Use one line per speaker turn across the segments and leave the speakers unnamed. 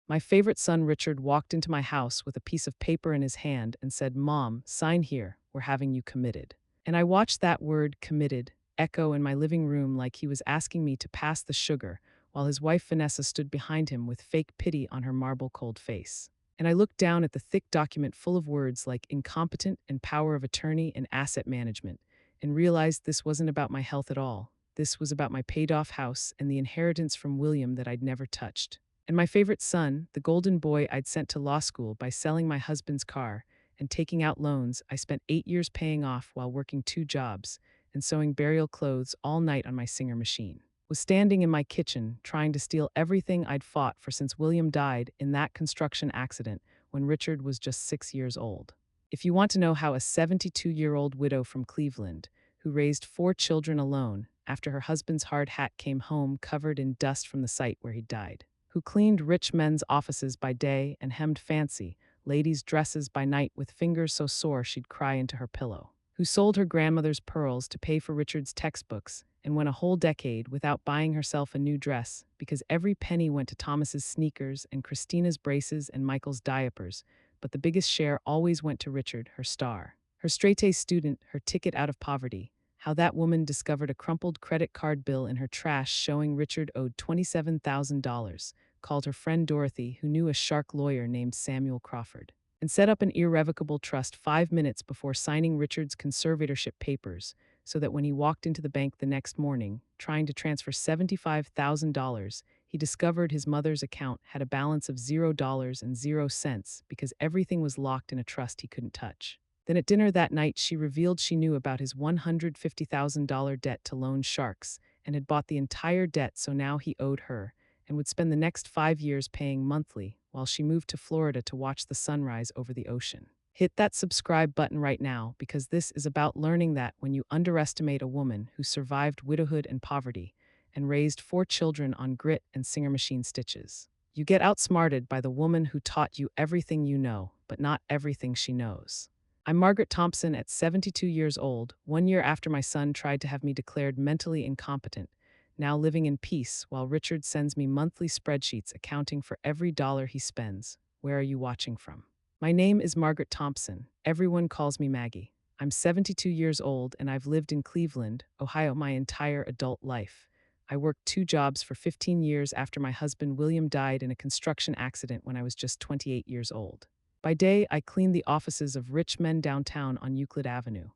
My favorite son, Richard, walked into my house with a piece of paper in his hand and said, "Mom, sign here. We're having you committed." And I watched that word, committed, echo in my living room like he was asking me to pass the sugar, while his wife Vanessa stood behind him with fake pity on her marble cold face. And I looked down at the thick document full of words like incompetent and power of attorney and asset management, and realized this wasn't about my health at all. This was about my paid off house and the inheritance from William that I'd never touched. And my favorite son, the golden boy I'd sent to law school by selling my husband's car and taking out loans I spent 8 years paying off while working 2 jobs and sewing burial clothes all night on my Singer machine, was standing in my kitchen trying to steal everything I'd fought for since William died in that construction accident when Richard was just 6 years old. If you want to know how a 72-year-old widow from Cleveland, who raised 4 children alone after her husband's hard hat came home covered in dust from the site where he died, who cleaned rich men's offices by day and hemmed fancy ladies' dresses by night with fingers so sore she'd cry into her pillow, who sold her grandmother's pearls to pay for Richard's textbooks and went a whole decade without buying herself a new dress because every penny went to Thomas's sneakers and Christina's braces and Michael's diapers, but the biggest share always went to Richard, her star, her straight-A student, her ticket out of poverty. How that woman discovered a crumpled credit card bill in her trash showing Richard owed $27,000, called her friend Dorothy, who knew a shark lawyer named Samuel Crawford, and set up an irrevocable trust 5 minutes before signing Richard's conservatorship papers so that when he walked into the bank the next morning, trying to transfer $75,000, he discovered his mother's account had a balance of $0 because everything was locked in a trust he couldn't touch. Then at dinner that night, she revealed she knew about his $150,000 debt to loan sharks and had bought the entire debt, so now he owed her and would spend the next 5 years paying monthly while she moved to Florida to watch the sunrise over the ocean. Hit that subscribe button right now because this is about learning that when you underestimate a woman who survived widowhood and poverty and raised 4 children on grit and Singer machine stitches, you get outsmarted by the woman who taught you everything you know, but not everything she knows. I'm Margaret Thompson at 72 years old, 1 year after my son tried to have me declared mentally incompetent, now living in peace while Richard sends me monthly spreadsheets accounting for every dollar he spends. Where are you watching from? My name is Margaret Thompson. Everyone calls me Maggie. I'm 72 years old and I've lived in Cleveland, Ohio my entire adult life. I worked 2 jobs for 15 years after my husband William died in a construction accident when I was just 28 years old. By day, I cleaned the offices of rich men downtown on Euclid Avenue.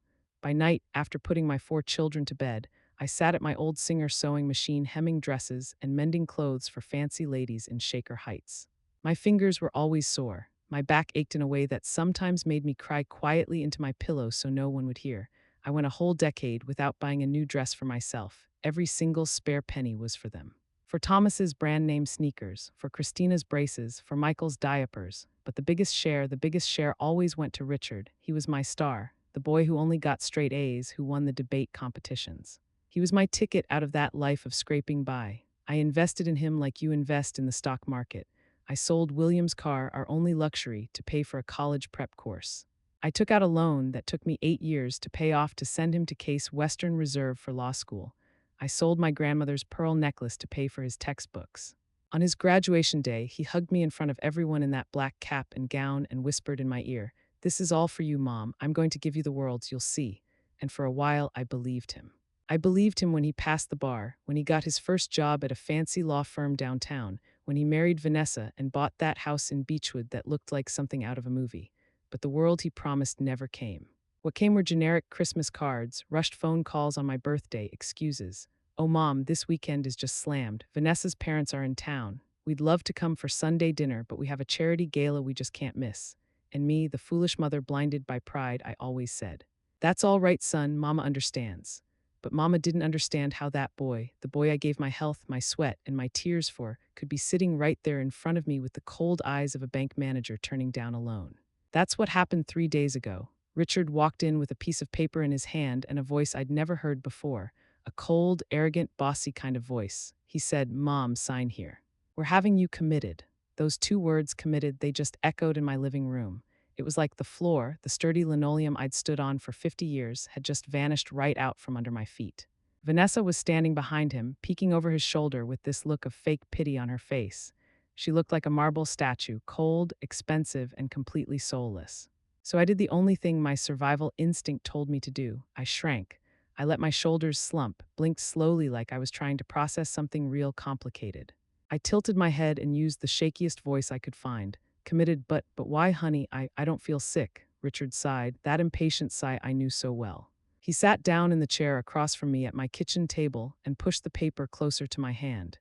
By night, after putting my 4 children to bed, I sat at my old Singer sewing machine hemming dresses and mending clothes for fancy ladies in Shaker Heights. My fingers were always sore. My back ached in a way that sometimes made me cry quietly into my pillow so no one would hear. I went a whole decade without buying a new dress for myself. Every single spare penny was for them. For Thomas's brand name sneakers, for Christina's braces, for Michael's diapers. But the biggest share always went to Richard. He was my star, the boy who only got straight A's, who won the debate competitions. He was my ticket out of that life of scraping by. I invested in him like you invest in the stock market. I sold William's car, our only luxury, to pay for a college prep course. I took out a loan that took me 8 years to pay off to send him to Case Western Reserve for law school. I sold my grandmother's pearl necklace to pay for his textbooks. On his graduation day, he hugged me in front of everyone in that black cap and gown and whispered in my ear, "This is all for you, Mom. I'm going to give you the world, you'll see." And for a while, I believed him. I believed him when he passed the bar, when he got his first job at a fancy law firm downtown, when he married Vanessa and bought that house in Beechwood that looked like something out of a movie. But the world he promised never came. What came were generic Christmas cards, rushed phone calls on my birthday, excuses. "Oh, Mom, this weekend is just slammed. Vanessa's parents are in town. We'd love to come for Sunday dinner, but we have a charity gala we just can't miss." And me, the foolish mother blinded by pride, I always said, "That's all right, son, Mama understands." But Mama didn't understand how that boy, the boy I gave my health, my sweat, and my tears for, could be sitting right there in front of me with the cold eyes of a bank manager turning down a loan. That's what happened 3 days ago. Richard walked in with a piece of paper in his hand and a voice I'd never heard before, a cold, arrogant, bossy kind of voice. He said, "Mom, sign here. We're having you committed." Those 2 words, committed, they just echoed in my living room. It was like the floor, the sturdy linoleum I'd stood on for 50 years, had just vanished right out from under my feet. Vanessa was standing behind him, peeking over his shoulder with this look of fake pity on her face. She looked like a marble statue, cold, expensive, and completely soulless. So I did the only thing my survival instinct told me to do. I shrank. I let my shoulders slump, blinked slowly like I was trying to process something real complicated. I tilted my head and used the shakiest voice I could find. Committed, but why, honey? I don't feel sick. Richard sighed, that impatient sigh I knew so well. He sat down in the chair across from me at my kitchen table and pushed the paper closer to my hand.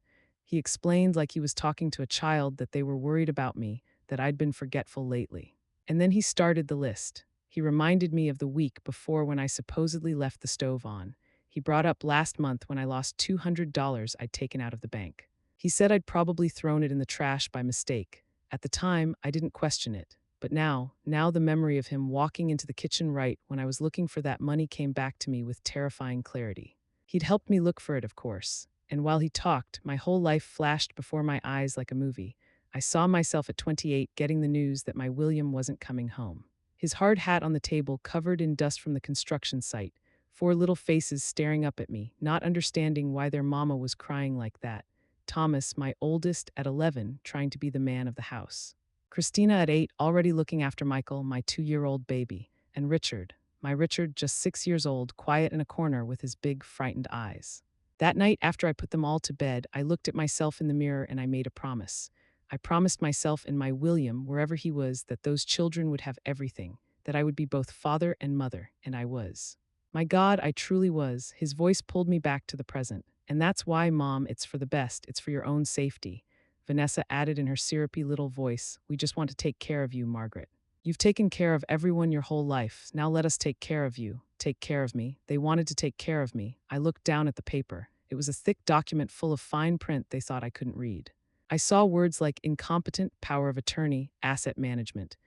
He explained like he was talking to a child that they were worried about me, that I'd been forgetful lately. And then he started the list. He reminded me of the week before when I supposedly left the stove on. He brought up last month when I lost $200 I'd taken out of the bank. He said I'd probably thrown it in the trash by mistake. At the time, I didn't question it. But now the memory of him walking into the kitchen right when I was looking for that money came back to me with terrifying clarity. He'd helped me look for it, of course. And while he talked, my whole life flashed before my eyes like a movie. I saw myself at 28 getting the news that my William wasn't coming home. His hard hat on the table covered in dust from the construction site, four little faces staring up at me, not understanding why their mama was crying like that. Thomas, my oldest, at 11, trying to be the man of the house. Christina at 8, already looking after Michael, my 2-year-old baby. And Richard, my Richard, just 6 years old, quiet in a corner with his big, frightened eyes. That night, after I put them all to bed, I looked at myself in the mirror and I made a promise. I promised myself and my William, wherever he was, that those children would have everything, that I would be both father and mother, and I was. My God, I truly was. His voice pulled me back to the present. And that's why, Mom, it's for the best. It's for your own safety. Vanessa added in her syrupy little voice, we just want to take care of you, Margaret. You've taken care of everyone your whole life. Now let us take care of you. Take care of me. They wanted to take care of me. I looked down at the paper. It was a thick document full of fine print they thought I couldn't read. I saw words like incompetent, power of attorney, asset management.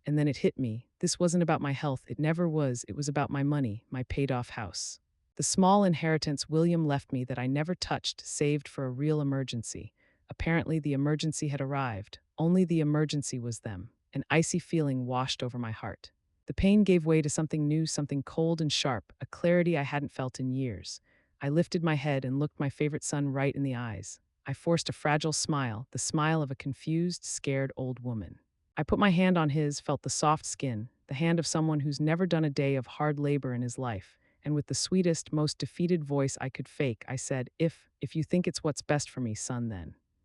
And then it hit me. This wasn't about my health. It never was. It was about my money, my paid-off house. The small inheritance William left me that I never touched, saved for a real emergency. Apparently, the emergency had arrived. Only the emergency was them. An icy feeling washed over my heart. The pain gave way to something new, something cold and sharp, a clarity I hadn't felt in years. I lifted my head and looked my favorite son right in the eyes. I forced a fragile smile, the smile of a confused, scared old woman. I put my hand on his, felt the soft skin, the hand of someone who's never done a day of hard labor in his life. And with the sweetest, most defeated voice I could fake, I said, if you think it's what's best for me, son,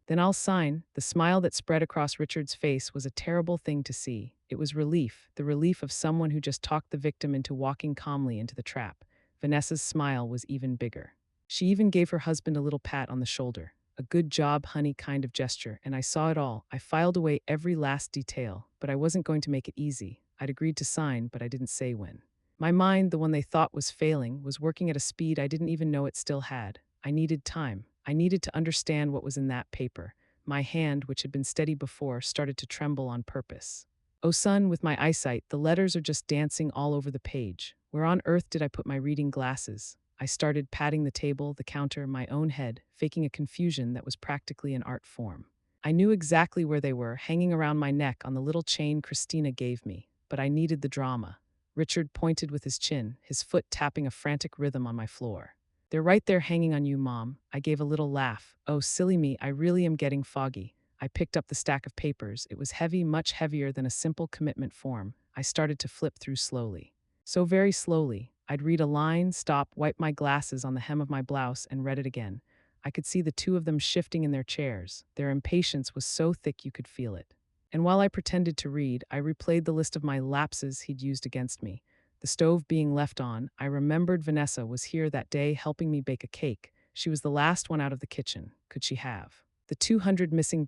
then I'll sign. The smile that spread across Richard's face was a terrible thing to see. It was relief, the relief of someone who just talked the victim into walking calmly into the trap. Vanessa's smile was even bigger. She even gave her husband a little pat on the shoulder. A good job, honey kind of gesture, and I saw it all. I filed away every last detail, but I wasn't going to make it easy. I'd agreed to sign, but I didn't say when. My mind, the one they thought was failing, was working at a speed I didn't even know it still had. I needed time. I needed to understand what was in that paper. My hand, which had been steady before, started to tremble on purpose. Oh, son, with my eyesight, the letters are just dancing all over the page. Where on earth did I put my reading glasses? I started patting the table, the counter, my own head, faking a confusion that was practically an art form. I knew exactly where they were, hanging around my neck on the little chain Christina gave me, but I needed the drama. Richard pointed with his chin, his foot tapping a frantic rhythm on my floor. They're right there hanging on you, Mom. I gave a little laugh. Oh, silly me, I really am getting foggy. I picked up the stack of papers. It was heavy, much heavier than a simple commitment form. I started to flip through slowly. So very slowly. I'd read a line, stop, wipe my glasses on the hem of my blouse, and read it again. I could see the two of them shifting in their chairs. Their impatience was so thick you could feel it. And while I pretended to read, I replayed the list of my lapses he'd used against me. The stove being left on, I remembered Vanessa was here that day helping me bake a cake. She was the last one out of the kitchen. Could she have? The $200 missing.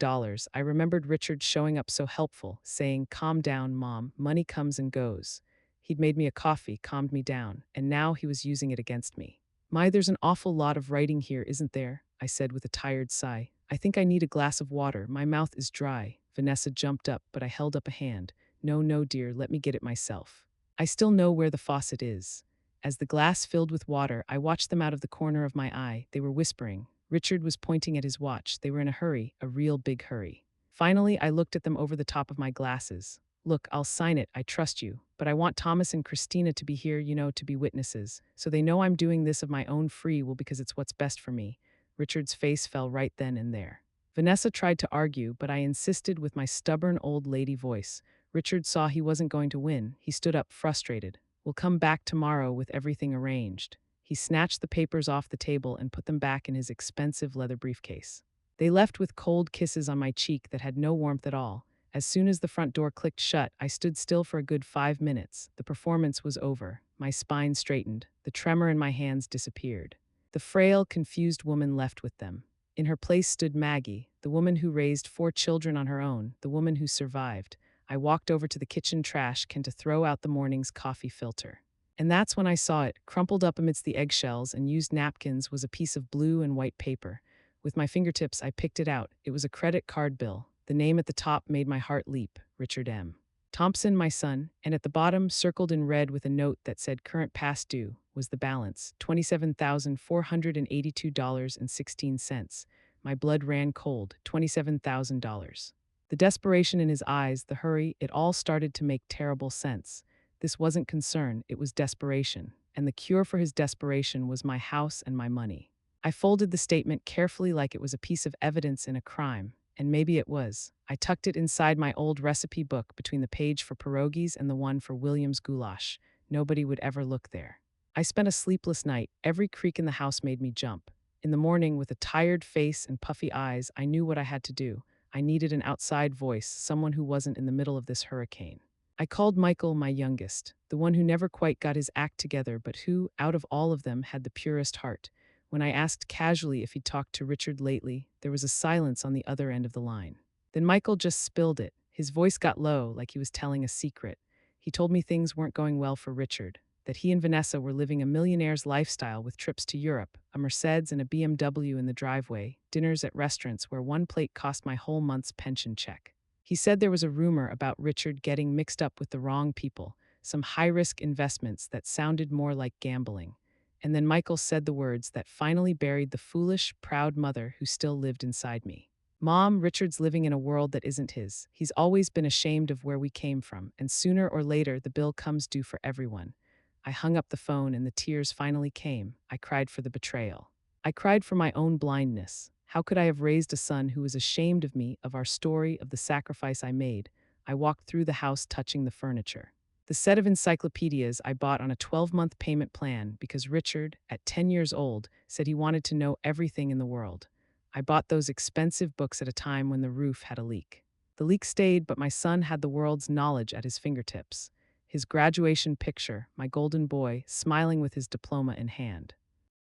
I remembered Richard showing up so helpful, saying, calm down, Mom, money comes and goes. He'd made me a coffee, calmed me down, and now he was using it against me. My, there's an awful lot of writing here, isn't there? I said with a tired sigh. I think I need a glass of water. My mouth is dry. Vanessa jumped up, but I held up a hand. No, dear, let me get it myself. I still know where the faucet is. As the glass filled with water, I watched them out of the corner of my eye. They were whispering. Richard was pointing at his watch. They were in a hurry, a real big hurry. Finally, I looked at them over the top of my glasses. Look, I'll sign it, I trust you, but I want Thomas and Christina to be here, to be witnesses, so they know I'm doing this of my own free will because it's what's best for me. Richard's face fell right then and there. Vanessa tried to argue, but I insisted with my stubborn old lady voice. Richard saw he wasn't going to win. He stood up frustrated. We'll come back tomorrow with everything arranged. He snatched the papers off the table and put them back in his expensive leather briefcase. They left with cold kisses on my cheek that had no warmth at all. As soon as the front door clicked shut, I stood still for a good 5 minutes. The performance was over. My spine straightened. The tremor in my hands disappeared. The frail, confused woman left with them. In her place stood Maggie, the woman who raised 4 children on her own, the woman who survived. I walked over to the kitchen trash can to throw out the morning's coffee filter. And that's when I saw it. Crumpled up amidst the eggshells and used napkins was a piece of blue and white paper. With my fingertips, I picked it out. It was a credit card bill. The name at the top made my heart leap, Richard M. Thompson, my son, and at the bottom, circled in red with a note that said current past due, was the balance, $27,482.16. My blood ran cold, $27,000. The desperation in his eyes, the hurry, it all started to make terrible sense. This wasn't concern, it was desperation, and the cure for his desperation was my house and my money. I folded the statement carefully like it was a piece of evidence in a crime, and maybe it was. I tucked it inside my old recipe book between the page for pierogies and the one for William's goulash. Nobody would ever look there. I spent a sleepless night. Every creak in the house made me jump. In the morning, with a tired face and puffy eyes, I knew what I had to do. I needed an outside voice, someone who wasn't in the middle of this hurricane. I called Michael, my youngest, the one who never quite got his act together, but who, out of all of them, had the purest heart. When I asked casually if he'd talked to Richard lately, there was a silence on the other end of the line. Then Michael just spilled it. His voice got low, like he was telling a secret. He told me things weren't going well for Richard, that he and Vanessa were living a millionaire's lifestyle with trips to Europe, a Mercedes and a BMW in the driveway, dinners at restaurants where one plate cost my whole month's pension check. He said there was a rumor about Richard getting mixed up with the wrong people, some high-risk investments that sounded more like gambling. And then Michael said the words that finally buried the foolish, proud mother who still lived inside me. Mom, Richard's living in a world that isn't his. He's always been ashamed of where we came from, and sooner or later the bill comes due for everyone. I hung up the phone and the tears finally came. I cried for the betrayal. I cried for my own blindness. How could I have raised a son who was ashamed of me, of our story, of the sacrifice I made? I walked through the house touching the furniture. The set of encyclopedias I bought on a 12-month payment plan because Richard, at 10 years old, said he wanted to know everything in the world. I bought those expensive books at a time when the roof had a leak. The leak stayed, but my son had the world's knowledge at his fingertips. His graduation picture, my golden boy, smiling with his diploma in hand.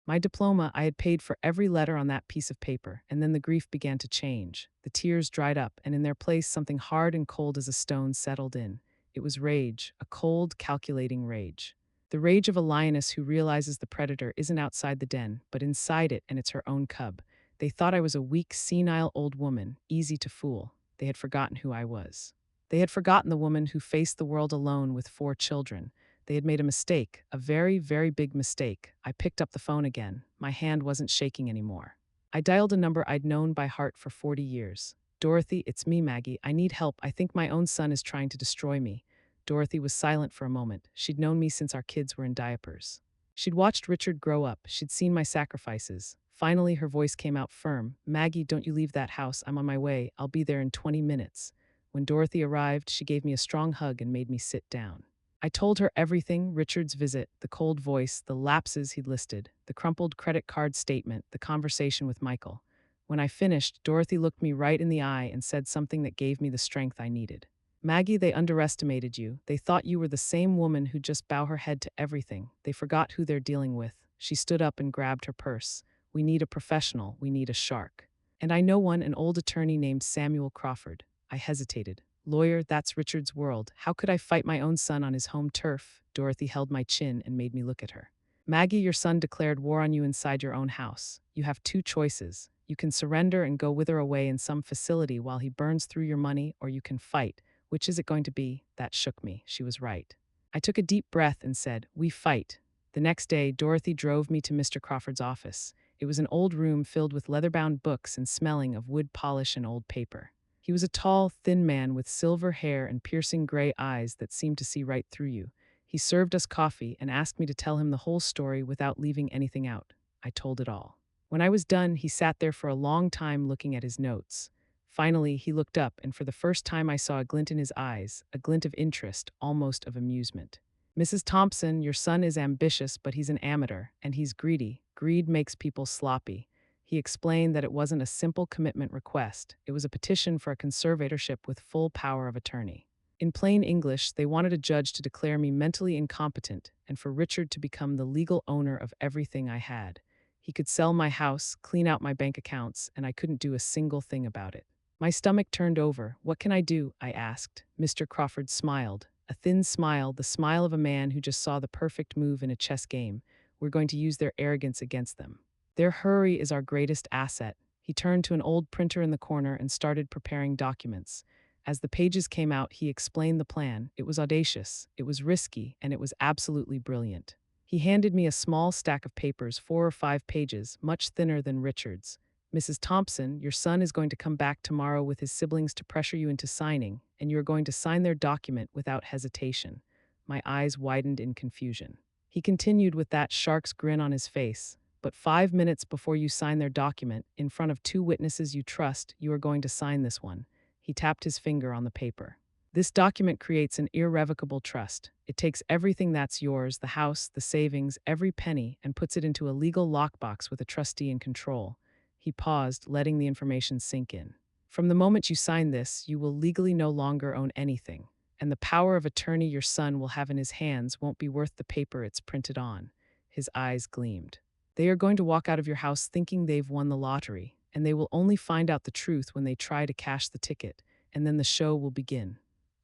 My diploma, I had paid for every letter on that piece of paper, and then the grief began to change. The tears dried up, and in their place something hard and cold as a stone settled in. It was rage, a cold, calculating rage. The rage of a lioness who realizes the predator isn't outside the den, but inside it, and it's her own cub. They thought I was a weak, senile old woman, easy to fool. They had forgotten who I was. They had forgotten the woman who faced the world alone with 4 children. They had made a mistake, a very, very big mistake. I picked up the phone again. My hand wasn't shaking anymore. I dialed a number I'd known by heart for 40 years. Dorothy, it's me, Maggie. I need help. I think my own son is trying to destroy me. Dorothy was silent for a moment. She'd known me since our kids were in diapers. She'd watched Richard grow up. She'd seen my sacrifices. Finally, her voice came out firm. Maggie, don't you leave that house. I'm on my way. I'll be there in 20 minutes. When Dorothy arrived, she gave me a strong hug and made me sit down. I told her everything, Richard's visit, the cold voice, the lapses he'd listed, the crumpled credit card statement, the conversation with Michael. When I finished, Dorothy looked me right in the eye and said something that gave me the strength I needed. Maggie, they underestimated you. They thought you were the same woman who'd just bow her head to everything. They forgot who they're dealing with. She stood up and grabbed her purse. We need a professional. We need a shark. And I know one, an old attorney named Samuel Crawford. I hesitated. Lawyer, that's Richard's world. How could I fight my own son on his home turf? Dorothy held my chin and made me look at her. Maggie, your son declared war on you inside your own house. You have 2 choices. You can surrender and go wither away in some facility while he burns through your money, or you can fight. Which is it going to be? That shook me. She was right. I took a deep breath and said, we fight. The next day, Dorothy drove me to Mr. Crawford's office. It was an old room filled with leather-bound books and smelling of wood polish and old paper. He was a tall, thin man with silver hair and piercing gray eyes that seemed to see right through you. He served us coffee and asked me to tell him the whole story without leaving anything out. I told it all. When I was done, he sat there for a long time looking at his notes. Finally, he looked up, and for the first time I saw a glint in his eyes, a glint of interest, almost of amusement. Mrs. Thompson, your son is ambitious, but he's an amateur, and he's greedy. Greed makes people sloppy. He explained that it wasn't a simple commitment request, it was a petition for a conservatorship with full power of attorney. In plain English, they wanted a judge to declare me mentally incompetent and for Richard to become the legal owner of everything I had. He could sell my house, clean out my bank accounts, and I couldn't do a single thing about it. My stomach turned over. What can I do? I asked. Mr. Crawford smiled. A thin smile, the smile of a man who just saw the perfect move in a chess game. We're going to use their arrogance against them. Their hurry is our greatest asset. He turned to an old printer in the corner and started preparing documents. As the pages came out, he explained the plan. It was audacious, it was risky, and it was absolutely brilliant. He handed me a small stack of papers, 4 or 5 pages, much thinner than Richard's. Mrs. Thompson, your son is going to come back tomorrow with his siblings to pressure you into signing, and you are going to sign their document without hesitation. My eyes widened in confusion. He continued with that shark's grin on his face. But 5 minutes before you sign their document, in front of 2 witnesses you trust, you are going to sign this one. He tapped his finger on the paper. This document creates an irrevocable trust. It takes everything that's yours, the house, the savings, every penny, and puts it into a legal lockbox with a trustee in control. He paused, letting the information sink in. From the moment you sign this, you will legally no longer own anything, and the power of attorney your son will have in his hands won't be worth the paper it's printed on. His eyes gleamed. They are going to walk out of your house thinking they've won the lottery, and they will only find out the truth when they try to cash the ticket, and then the show will begin.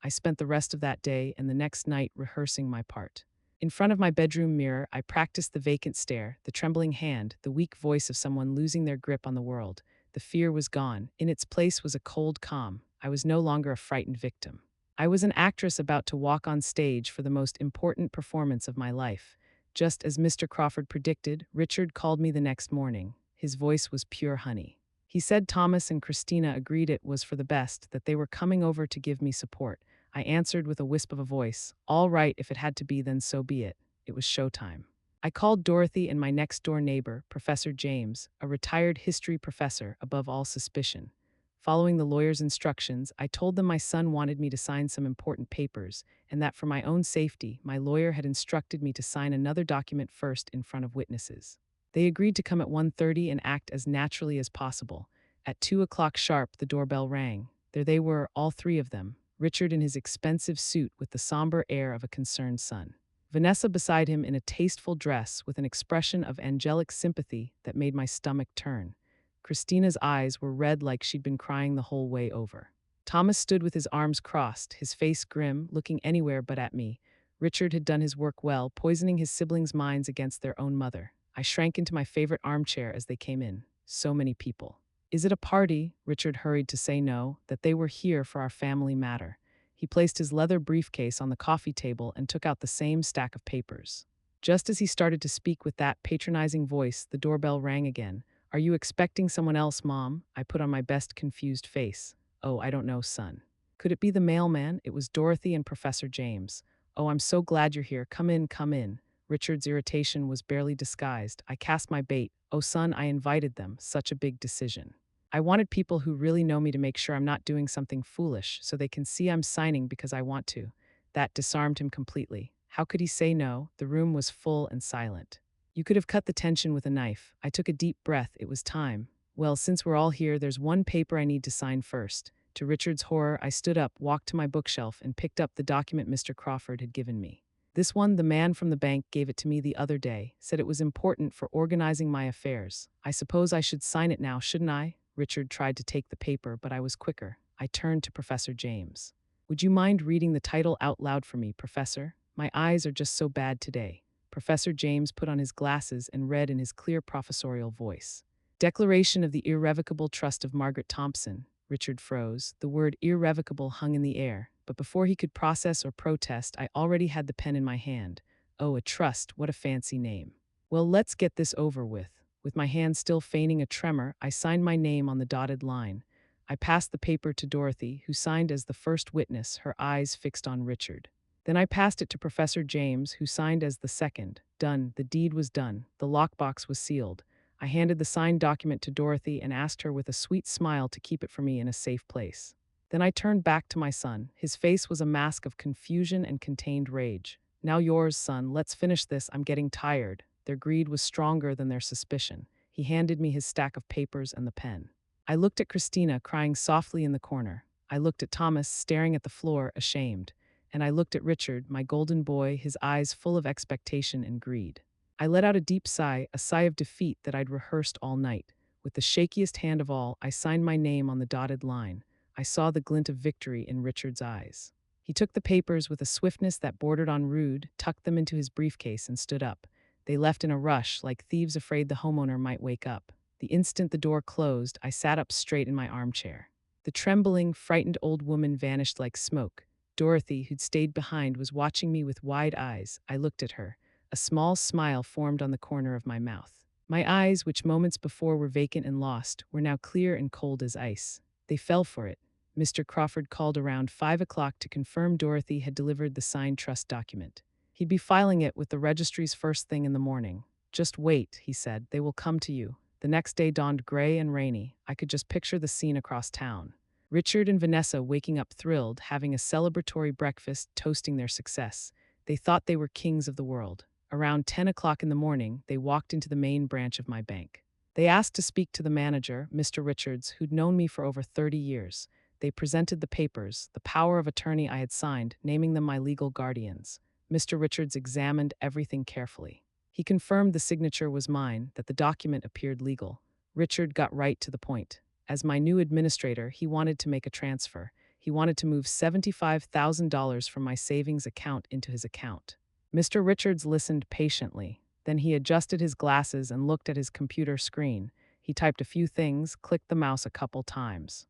I spent the rest of that day and the next night rehearsing my part. In front of my bedroom mirror, I practiced the vacant stare, the trembling hand, the weak voice of someone losing their grip on the world. The fear was gone. In its place was a cold calm. I was no longer a frightened victim. I was an actress about to walk on stage for the most important performance of my life. Just as Mr. Crawford predicted, Richard called me the next morning. His voice was pure honey. He said Thomas and Christina agreed it was for the best, that they were coming over to give me support. I answered with a wisp of a voice, all right, if it had to be, then so be it. It was showtime. I called Dorothy and my next-door neighbor, Professor James, a retired history professor, above all suspicion. Following the lawyer's instructions, I told them my son wanted me to sign some important papers, and that for my own safety, my lawyer had instructed me to sign another document first in front of witnesses. They agreed to come at 1:30 and act as naturally as possible. At 2 o'clock sharp, the doorbell rang. There they were, all three of them, Richard in his expensive suit with the somber air of a concerned son. Vanessa beside him in a tasteful dress with an expression of angelic sympathy that made my stomach turn. Christina's eyes were red like she'd been crying the whole way over. Thomas stood with his arms crossed, his face grim, looking anywhere but at me. Richard had done his work well, poisoning his siblings' minds against their own mother. I shrank into my favorite armchair as they came in. So many people. Is it a party? Richard hurried to say no, that they were here for our family matter. He placed his leather briefcase on the coffee table and took out the same stack of papers. Just as he started to speak with that patronizing voice, the doorbell rang again. Are you expecting someone else, Mom? I put on my best confused face. Oh, I don't know, son. Could it be the mailman? It was Dorothy and Professor James. Oh, I'm so glad you're here. Come in, come in. Richard's irritation was barely disguised. I cast my bait. Oh, son, I invited them. Such a big decision. I wanted people who really know me to make sure I'm not doing something foolish, so they can see I'm signing because I want to. That disarmed him completely. How could he say no? The room was full and silent. You could have cut the tension with a knife. I took a deep breath. It was time. Well, since we're all here, there's one paper I need to sign first. To Richard's horror, I stood up, walked to my bookshelf, and picked up the document Mr. Crawford had given me. This one, the man from the bank gave it to me the other day, said it was important for organizing my affairs. I suppose I should sign it now, shouldn't I? Richard tried to take the paper, but I was quicker. I turned to Professor James. Would you mind reading the title out loud for me, Professor? My eyes are just so bad today. Professor James put on his glasses and read in his clear professorial voice. Declaration of the Irrevocable Trust of Margaret Thompson. Richard froze. The word irrevocable hung in the air, but before he could process or protest, I already had the pen in my hand. Oh, a trust, what a fancy name. Well, let's get this over with. With my hand still feigning a tremor, I signed my name on the dotted line. I passed the paper to Dorothy, who signed as the first witness, her eyes fixed on Richard. Then I passed it to Professor James, who signed as the second. Done. The deed was done. The lockbox was sealed. I handed the signed document to Dorothy and asked her with a sweet smile to keep it for me in a safe place. Then I turned back to my son. His face was a mask of confusion and contained rage. Now yours, son. Let's finish this. I'm getting tired. Their greed was stronger than their suspicion. He handed me his stack of papers and the pen. I looked at Christina, crying softly in the corner. I looked at Thomas, staring at the floor, ashamed. And I looked at Richard, my golden boy, his eyes full of expectation and greed. I let out a deep sigh, a sigh of defeat that I'd rehearsed all night. With the shakiest hand of all, I signed my name on the dotted line. I saw the glint of victory in Richard's eyes. He took the papers with a swiftness that bordered on rude, tucked them into his briefcase, and stood up. They left in a rush, like thieves afraid the homeowner might wake up. The instant the door closed, I sat up straight in my armchair. The trembling, frightened old woman vanished like smoke. Dorothy, who'd stayed behind, was watching me with wide eyes. I looked at her. A small smile formed on the corner of my mouth. My eyes, which moments before were vacant and lost, were now clear and cold as ice. They fell for it. Mr. Crawford called around 5 o'clock to confirm Dorothy had delivered the signed trust document. He'd be filing it with the registries first thing in the morning. Just wait, he said. They will come to you. The next day dawned gray and rainy. I could just picture the scene across town. Richard and Vanessa waking up thrilled, having a celebratory breakfast, toasting their success. They thought they were kings of the world. Around 10 o'clock in the morning, they walked into the main branch of my bank. They asked to speak to the manager, Mr. Richards, who'd known me for over 30 years. They presented the papers, the power of attorney I had signed, naming them my legal guardians. Mr. Richards examined everything carefully. He confirmed the signature was mine, that the document appeared legal. Richard got right to the point. As my new administrator, he wanted to make a transfer. He wanted to move $75,000 from my savings account into his account. Mr. Richards listened patiently. Then he adjusted his glasses and looked at his computer screen. He typed a few things, clicked the mouse a couple times.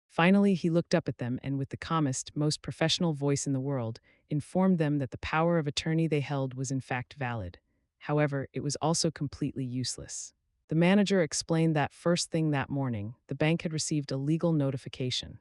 Finally, he looked up at them and, with the calmest, most professional voice in the world, informed them that the power of attorney they held was in fact valid. However, it was also completely useless. The manager explained that first thing that morning, the bank had received a legal notification.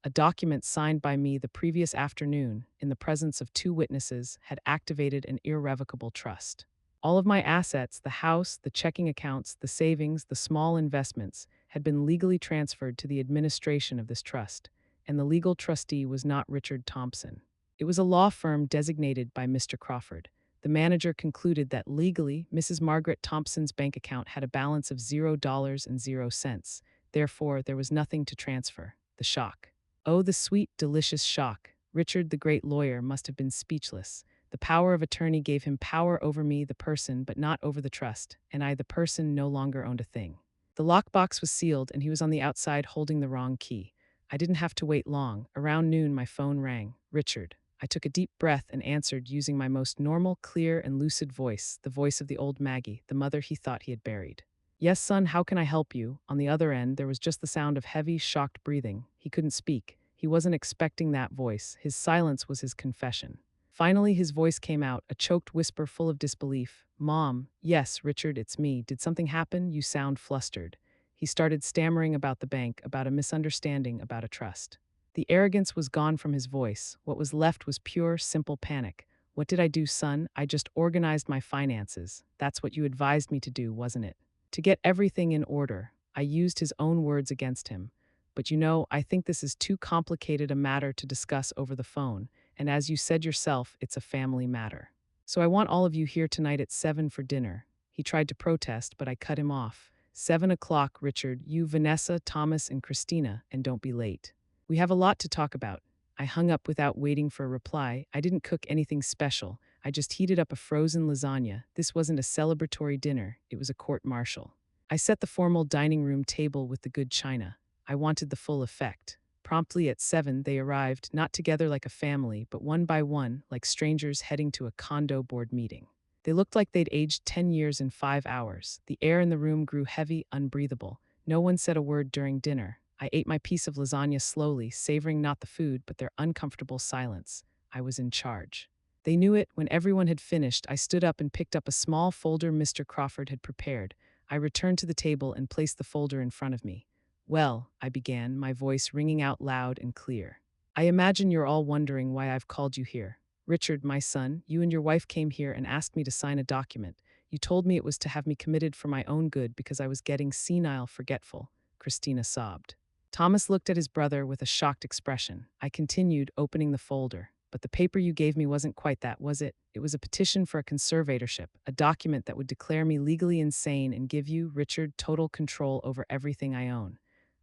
A document signed by me the previous afternoon, in the presence of 2 witnesses, had activated an irrevocable trust. All of my assets, the house, the checking accounts, the savings, the small investments, had been legally transferred to the administration of this trust, and the legal trustee was not Richard Thompson. It was a law firm designated by Mr. Crawford. The manager concluded that legally, Mrs. Margaret Thompson's bank account had a balance of $0.00. Therefore, there was nothing to transfer. The shock. Oh, the sweet, delicious shock. Richard, the great lawyer, must have been speechless. The power of attorney gave him power over me, the person, but not over the trust, and I, the person, no longer owned a thing. The lockbox was sealed, and he was on the outside holding the wrong key. I didn't have to wait long. Around noon, my phone rang. Richard. I took a deep breath and answered using my most normal, clear, and lucid voice, the voice of the old Maggie, the mother he thought he had buried. Yes, son, how can I help you? On the other end, there was just the sound of heavy, shocked breathing. He couldn't speak. He wasn't expecting that voice. His silence was his confession. Finally, his voice came out, a choked whisper full of disbelief. Mom, yes, Richard, it's me. Did something happen? You sound flustered. He started stammering about the bank, about a misunderstanding, about a trust. The arrogance was gone from his voice. What was left was pure, simple panic. What did I do, son? I just organized my finances. That's what you advised me to do, wasn't it? To get everything in order. I used his own words against him. But you know, I think this is too complicated a matter to discuss over the phone. And as you said yourself, it's a family matter. So I want all of you here tonight at 7 for dinner. He tried to protest, but I cut him off. 7 o'clock, Richard, you, Vanessa, Thomas, and Christina, and don't be late. We have a lot to talk about. I hung up without waiting for a reply. I didn't cook anything special. I just heated up a frozen lasagna. This wasn't a celebratory dinner. It was a court-martial. I set the formal dining room table with the good china. I wanted the full effect. Promptly at 7, they arrived, not together like a family, but one by one, like strangers heading to a condo board meeting. They looked like they'd aged 10 years in 5 hours. The air in the room grew heavy, unbreathable. No one said a word during dinner. I ate my piece of lasagna slowly, savoring not the food, but their uncomfortable silence. I was in charge. They knew it. When everyone had finished, I stood up and picked up a small folder Mr. Crawford had prepared. I returned to the table and placed the folder in front of me. Well, I began, my voice ringing out loud and clear. I imagine you're all wondering why I've called you here. Richard, my son, you and your wife came here and asked me to sign a document. You told me it was to have me committed for my own good because I was getting senile, forgetful. Christina sobbed. Thomas looked at his brother with a shocked expression. I continued, opening the folder. But the paper you gave me wasn't quite that, was it? It was a petition for a conservatorship, a document that would declare me legally insane and give you, Richard, total control over everything I own.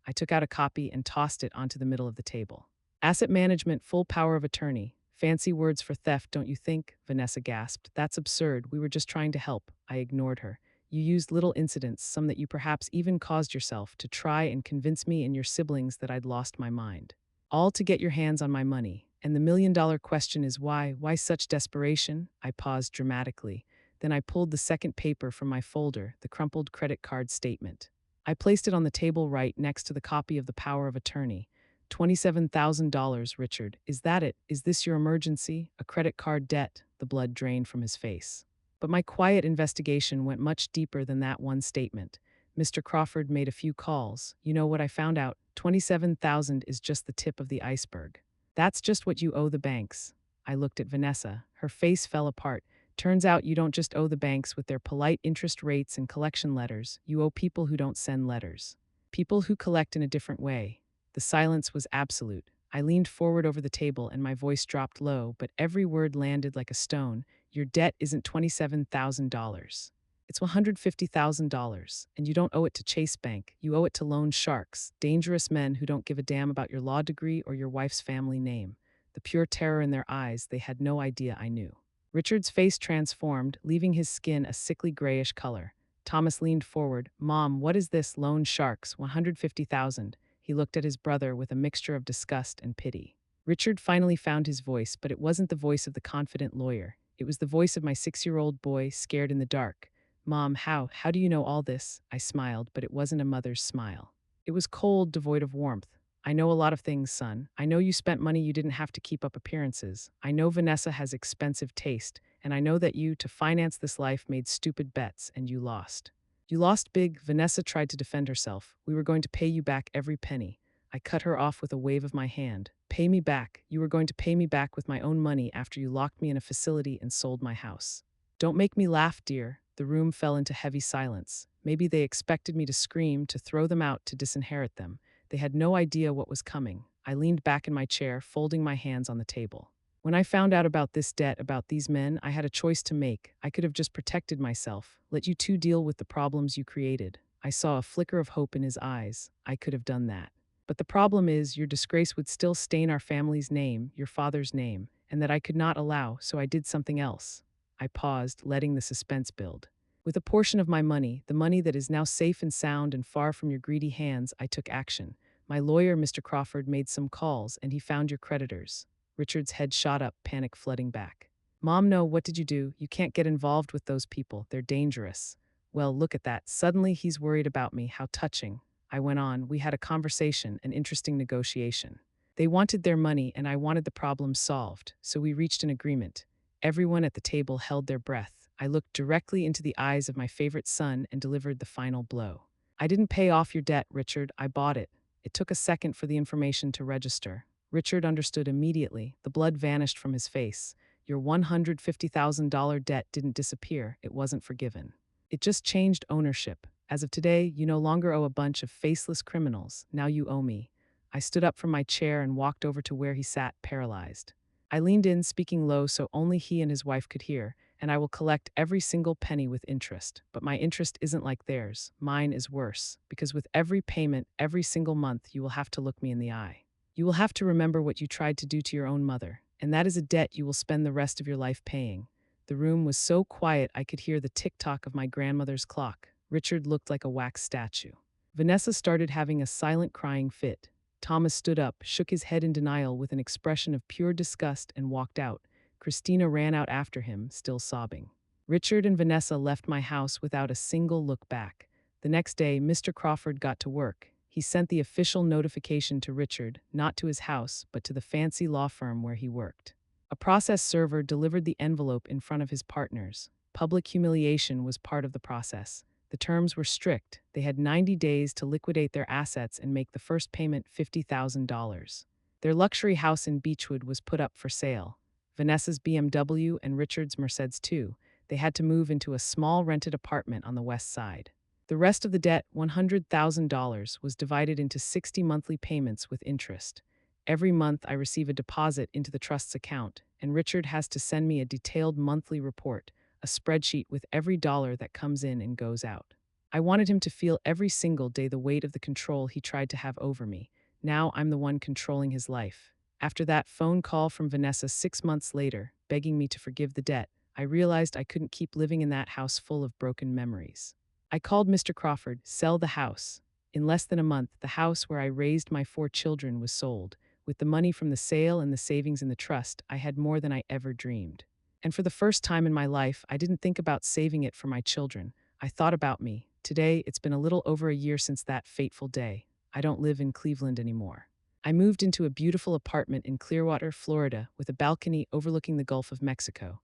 I took out a copy and tossed it onto the middle of the table. Asset management, full power of attorney. Fancy words for theft, don't you think? Vanessa gasped. That's absurd. We were just trying to help. I ignored her. You used little incidents, some that you perhaps even caused yourself, to try and convince me and your siblings that I'd lost my mind. All to get your hands on my money. And the million-dollar question is why? Why such desperation? I paused dramatically. Then I pulled the second paper from my folder, the crumpled credit card statement. I placed it on the table right next to the copy of the power of attorney. $27,000, Richard. Is that it? Is this your emergency? A credit card debt? The blood drained from his face. But my quiet investigation went much deeper than that one statement. Mr. Crawford made a few calls. You know what I found out? 27,000 is just the tip of the iceberg. That's just what you owe the banks. I looked at Vanessa. Her face fell apart. Turns out you don't just owe the banks with their polite interest rates and collection letters. You owe people who don't send letters. People who collect in a different way. The silence was absolute. I leaned forward over the table and my voice dropped low, but every word landed like a stone. Your debt isn't $27,000. It's $150,000, and you don't owe it to Chase Bank. You owe it to loan sharks, dangerous men who don't give a damn about your law degree or your wife's family name. The pure terror in their eyes, they had no idea I knew. Richard's face transformed, leaving his skin a sickly grayish color. Thomas leaned forward. Mom, what is this? Loan sharks, $150,000. He looked at his brother with a mixture of disgust and pity. Richard finally found his voice, but it wasn't the voice of the confident lawyer. It was the voice of my 6-year-old boy, scared in the dark. Mom, how do you know all this? I smiled, but it wasn't a mother's smile. It was cold, devoid of warmth. I know a lot of things, son. I know you spent money you didn't have to keep up appearances. I know Vanessa has expensive taste, and I know that you, to finance this life, made stupid bets, and you lost. You lost big. Vanessa tried to defend herself. We were going to pay you back every penny. I cut her off with a wave of my hand. Pay me back. You were going to pay me back with my own money after you locked me in a facility and sold my house. Don't make me laugh, dear. The room fell into heavy silence. Maybe they expected me to scream, to throw them out, to disinherit them. They had no idea what was coming. I leaned back in my chair, folding my hands on the table. When I found out about this debt, about these men, I had a choice to make. I could have just protected myself, let you two deal with the problems you created. I saw a flicker of hope in his eyes. I could have done that. But the problem is, your disgrace would still stain our family's name, your father's name, and that I could not allow, so I did something else. I paused, letting the suspense build. With a portion of my money, the money that is now safe and sound and far from your greedy hands, I took action. My lawyer, Mr. Crawford, made some calls, and he found your creditors. Richard's head shot up, panic flooding back. Mom, no, what did you do? You can't get involved with those people. They're dangerous. Well, look at that. Suddenly he's worried about me. How touching. I went on. We had a conversation, an interesting negotiation. They wanted their money, and I wanted the problem solved, so we reached an agreement. Everyone at the table held their breath. I looked directly into the eyes of my favorite son and delivered the final blow. I didn't pay off your debt, Richard. I bought it. It took a second for the information to register. Richard understood immediately. The blood vanished from his face. Your $150,000 debt didn't disappear. It wasn't forgiven. It just changed ownership. As of today, you no longer owe a bunch of faceless criminals. Now you owe me. I stood up from my chair and walked over to where he sat, paralyzed. I leaned in, speaking low so only he and his wife could hear, and I will collect every single penny with interest. But my interest isn't like theirs. Mine is worse, because with every payment, every single month, you will have to look me in the eye. You will have to remember what you tried to do to your own mother, and that is a debt you will spend the rest of your life paying. The room was so quiet I could hear the tick-tock of my grandmother's clock. Richard looked like a wax statue. Vanessa started having a silent crying fit. Thomas stood up, shook his head in denial with an expression of pure disgust, and walked out. Christina ran out after him, still sobbing. Richard and Vanessa left my house without a single look back. The next day, Mr. Crawford got to work. He sent the official notification to Richard, not to his house, but to the fancy law firm where he worked. A process server delivered the envelope in front of his partners. Public humiliation was part of the process. The terms were strict. They had 90 days to liquidate their assets and make the first payment $50,000. Their luxury house in Beechwood was put up for sale. Vanessa's BMW and Richard's Mercedes too. They had to move into a small rented apartment on the west side. The rest of the debt, $100,000, was divided into 60 monthly payments with interest. Every month, I receive a deposit into the trust's account, and Richard has to send me a detailed monthly report, a spreadsheet with every dollar that comes in and goes out. I wanted him to feel every single day the weight of the control he tried to have over me. Now I'm the one controlling his life. After that phone call from Vanessa 6 months later, begging me to forgive the debt, I realized I couldn't keep living in that house full of broken memories. I called Mr. Crawford, sell the house. In less than a month, the house where I raised my 4 children was sold. With the money from the sale and the savings in the trust, I had more than I ever dreamed. And for the first time in my life, I didn't think about saving it for my children. I thought about me. Today, it's been a little over a year since that fateful day. I don't live in Cleveland anymore. I moved into a beautiful apartment in Clearwater, Florida, with a balcony overlooking the Gulf of Mexico.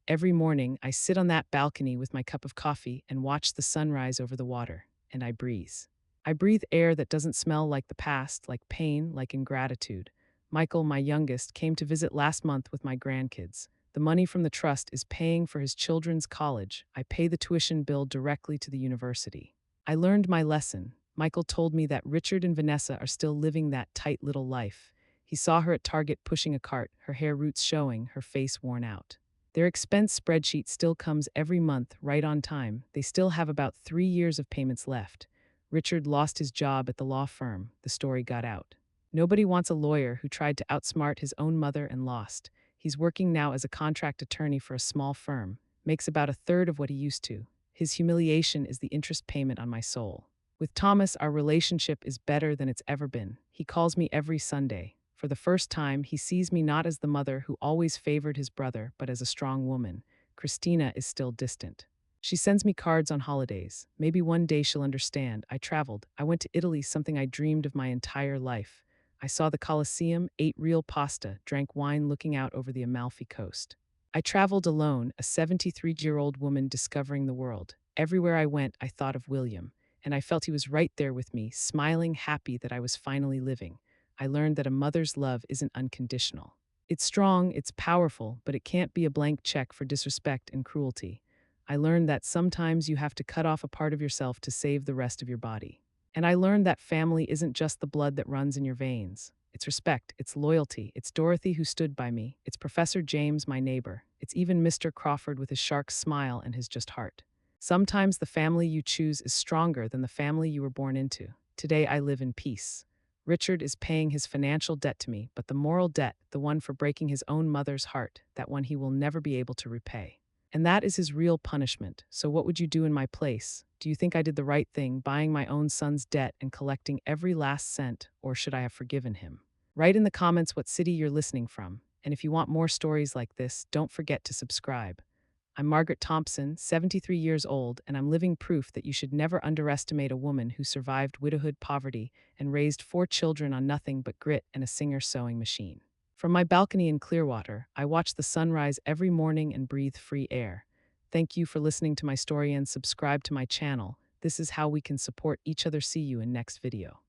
Every morning, I sit on that balcony with my cup of coffee and watch the sunrise over the water, and I breathe. I breathe air that doesn't smell like the past, like pain, like ingratitude. Michael, my youngest, came to visit last month with my grandkids. The money from the trust is paying for his children's college. I pay the tuition bill directly to the university. I learned my lesson. Michael told me that Richard and Vanessa are still living that tight little life. He saw her at Target pushing a cart, her hair roots showing, her face worn out. Their expense spreadsheet still comes every month, right on time. They still have about 3 years of payments left. Richard lost his job at the law firm. The story got out. Nobody wants a lawyer who tried to outsmart his own mother and lost. He's working now as a contract attorney for a small firm, makes about a third of what he used to. His humiliation is the interest payment on my soul. With Thomas, our relationship is better than it's ever been. He calls me every Sunday. For the first time, he sees me not as the mother who always favored his brother, but as a strong woman. Christina is still distant. She sends me cards on holidays. Maybe one day she'll understand. I traveled. I went to Italy, something I dreamed of my entire life. I saw the Colosseum, ate real pasta, drank wine looking out over the Amalfi Coast. I traveled alone, a 73-year-old woman discovering the world. Everywhere I went, I thought of William, and I felt he was right there with me, smiling, happy that I was finally living. I learned that a mother's love isn't unconditional. It's strong, it's powerful, but it can't be a blank check for disrespect and cruelty. I learned that sometimes you have to cut off a part of yourself to save the rest of your body. And I learned that family isn't just the blood that runs in your veins. It's respect, it's loyalty, it's Dorothy who stood by me, it's Professor James, my neighbor, it's even Mr. Crawford with his shark smile and his just heart. Sometimes the family you choose is stronger than the family you were born into. Today I live in peace. Richard is paying his financial debt to me, but the moral debt, the one for breaking his own mother's heart, that one he will never be able to repay. And that is his real punishment. So what would you do in my place? Do you think I did the right thing, buying my own son's debt and collecting every last cent, or should I have forgiven him? Write in the comments what city you're listening from. And if you want more stories like this, don't forget to subscribe. I'm Margaret Thompson, 73 years old, and I'm living proof that you should never underestimate a woman who survived widowhood poverty and raised 4 children on nothing but grit and a Singer sewing machine. From my balcony in Clearwater, I watch the sunrise every morning and breathe free air. Thank you for listening to my story and subscribe to my channel. This is how we can support each other. See you in next video.